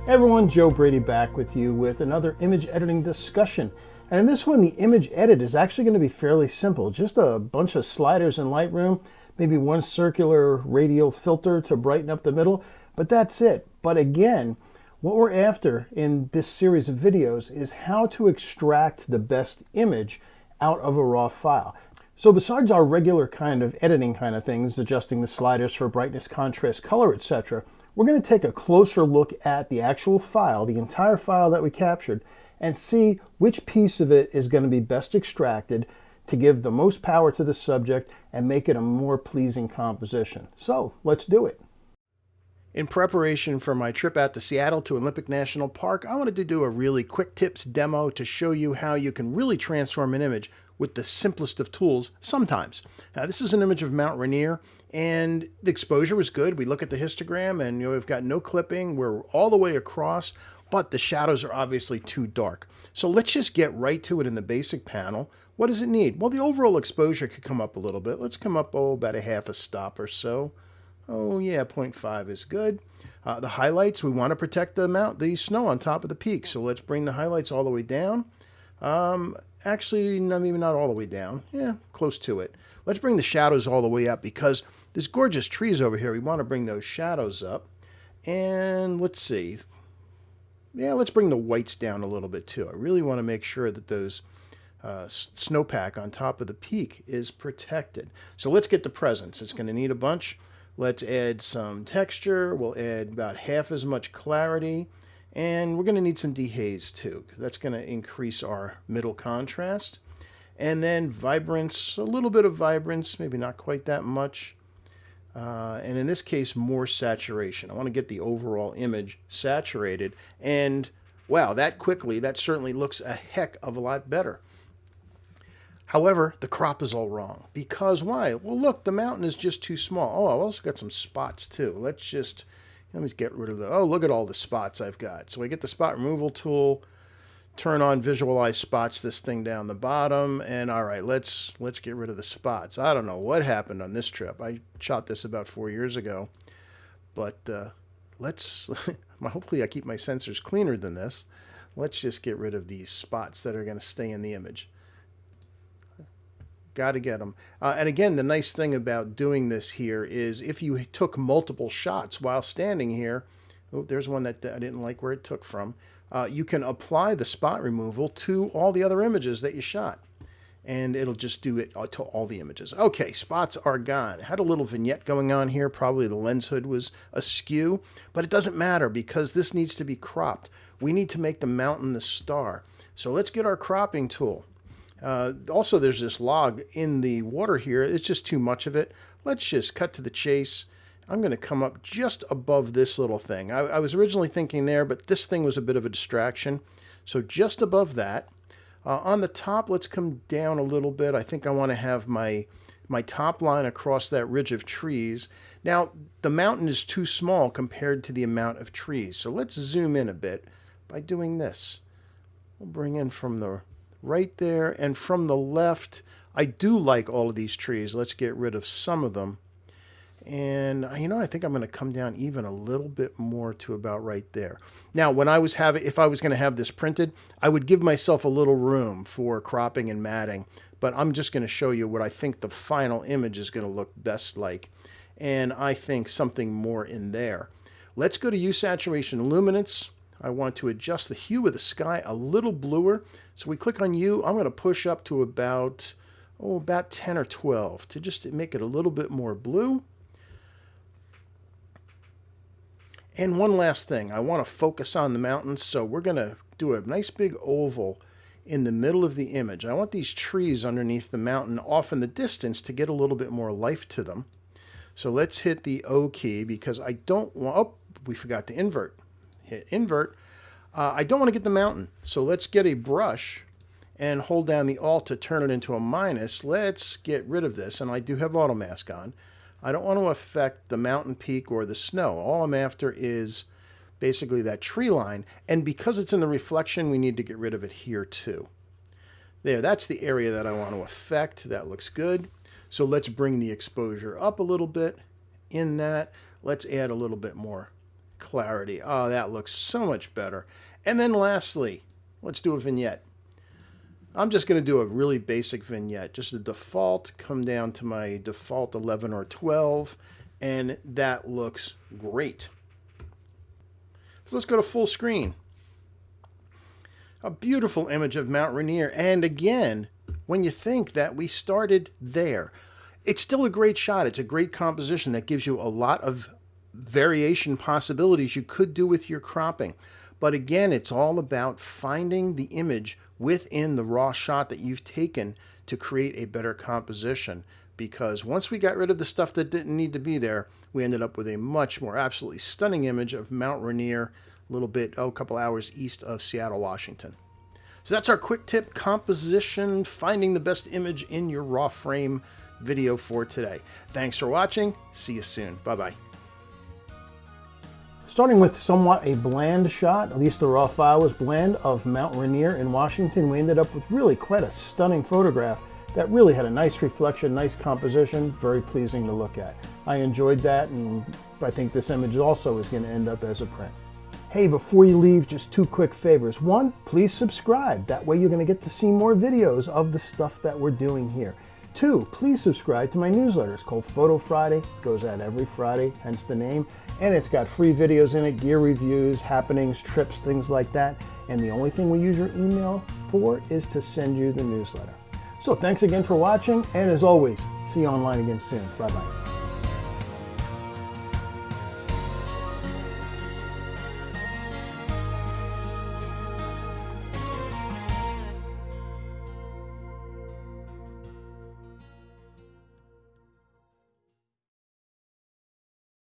Hey everyone, Joe Brady back with you with another image editing discussion. And in this one, the image edit is actually going to be fairly simple. Just a bunch of sliders in Lightroom, maybe one circular radial filter to brighten up the middle, but that's it. But again, what we're after in this series of videos is how to extract the best image out of a raw file. So besides our regular kind of editing kind of things, adjusting the sliders for brightness, contrast, color, etc., we're going to take a closer look at the actual file, the entire file that we captured, and see which piece of it is going to be best extracted to give the most power to the subject and make it a more pleasing composition. So let's do it. In preparation for my trip out to Seattle to Olympic National Park, I wanted to do a really quick tips demo to show you how you can really transform an image with the simplest of tools sometimes. Now, this is an image of Mount Rainier, and the exposure was good. We look at the histogram and we've got no clipping. We're all the way across, but the shadows are obviously too dark. So let's just get right to it in the basic panel. What does it need? Well, the overall exposure could come up a little bit. Let's come up, about a half a stop or so. Oh yeah, 0.5 is good. The highlights, we want to protect the snow on top of the peak. So let's bring the highlights all the way down. Actually, maybe not all the way down. Yeah, close to it. Let's bring the shadows all the way up because there's gorgeous trees over here. We want to bring those shadows up. And let's see. Yeah, let's bring the whites down a little bit too. I really want to make sure that those snowpack on top of the peak is protected. So let's get the presents. It's going to need a bunch. Let's add some texture. We'll add about half as much clarity. And we're going to need some dehaze too, because that's going to increase our middle contrast. And then vibrance, a little bit of vibrance, maybe not quite that much. And in this case, more saturation. I want to get the overall image saturated. And wow, that certainly looks a heck of a lot better. However, the crop is all wrong. Because why? Well, look, the mountain is just too small. Oh, I've also got some spots too. Let me get rid of look at all the spots I've got. So I get the spot removal tool, turn on visualize spots, this thing down the bottom, and all right, let's get rid of the spots. I don't know what happened on this trip. I shot this about 4 years ago, but hopefully I keep my sensors cleaner than this. Let's just get rid of these spots that are going to stay in the image. Got to get them. And again, the nice thing about doing this here is if you took multiple shots while standing here, oh, there's one that I didn't like where it took from, you can apply the spot removal to all the other images that you shot. And it'll just do it to all the images. Okay, spots are gone. Had a little vignette going on here. Probably the lens hood was askew, but it doesn't matter because this needs to be cropped. We need to make the mountain the star. So let's get our cropping tool. Also, there's this log in the water here. It's just too much of it. Let's just cut to the chase. I'm going to come up just above this little thing. I was originally thinking there, but this thing was a bit of a distraction. So just above that. On the top, let's come down a little bit. I think I want to have my top line across that ridge of trees. Now, the mountain is too small compared to the amount of trees. So let's zoom in a bit by doing this. We'll bring in from the right there, and from the left, I do like all of these trees. Let's get rid of some of them. And I think I'm going to come down even a little bit more to about right there. Now, if I was going to have this printed, I would give myself a little room for cropping and matting, but I'm just going to show you what I think the final image is going to look best like. And I think something more in there. Let's go to Hue, Saturation, Luminance. I want to adjust the hue of the sky a little bluer. So we click on Hue. I'm going to push up to about 10 or 12 to just make it a little bit more blue. And one last thing, I want to focus on the mountains. So we're going to do a nice big oval in the middle of the image. I want these trees underneath the mountain off in the distance to get a little bit more life to them. So let's hit the O key because I don't want, oh, we forgot to invert. Hit invert. I don't want to get the mountain, so let's get a brush and hold down the Alt to turn it into a minus. Let's get rid of this, and I do have auto mask on. I don't want to affect the mountain peak or the snow. All I'm after is basically that tree line, and because it's in the reflection, we need to get rid of it here too. There, that's the area that I want to affect. That looks good. So let's bring the exposure up a little bit in that. Let's add a little bit more clarity. Oh, that looks so much better. And then lastly, let's do a vignette. I'm just going to do a really basic vignette, just a default, come down to my default 11 or 12, and that looks great. So let's go to full screen. A beautiful image of Mount Rainier, and again, when you think that we started there, it's still a great shot. It's a great composition that gives you a lot of variation possibilities you could do with your cropping. But again, it's all about finding the image within the raw shot that you've taken to create a better composition. Because once we got rid of the stuff that didn't need to be there, we ended up with a much more absolutely stunning image of Mount Rainier, a little bit, a couple hours east of Seattle, Washington. So that's our quick tip composition, finding the best image in your raw frame video for today. Thanks for watching. See you soon. Bye-bye. Starting with somewhat a bland shot, at least the raw file was bland, of Mount Rainier in Washington, we ended up with really quite a stunning photograph that really had a nice reflection, nice composition, very pleasing to look at. I enjoyed that, and I think this image also is going to end up as a print. Hey, before you leave, just two quick favors. One, please subscribe. That way you're going to get to see more videos of the stuff that we're doing here. Two, please subscribe to my newsletter. It's called Photo Friday. It goes out every Friday, hence the name. And it's got free videos in it, gear reviews, happenings, trips, things like that. And the only thing we use your email for is to send you the newsletter. So thanks again for watching, and as always, see you online again soon. Bye-bye.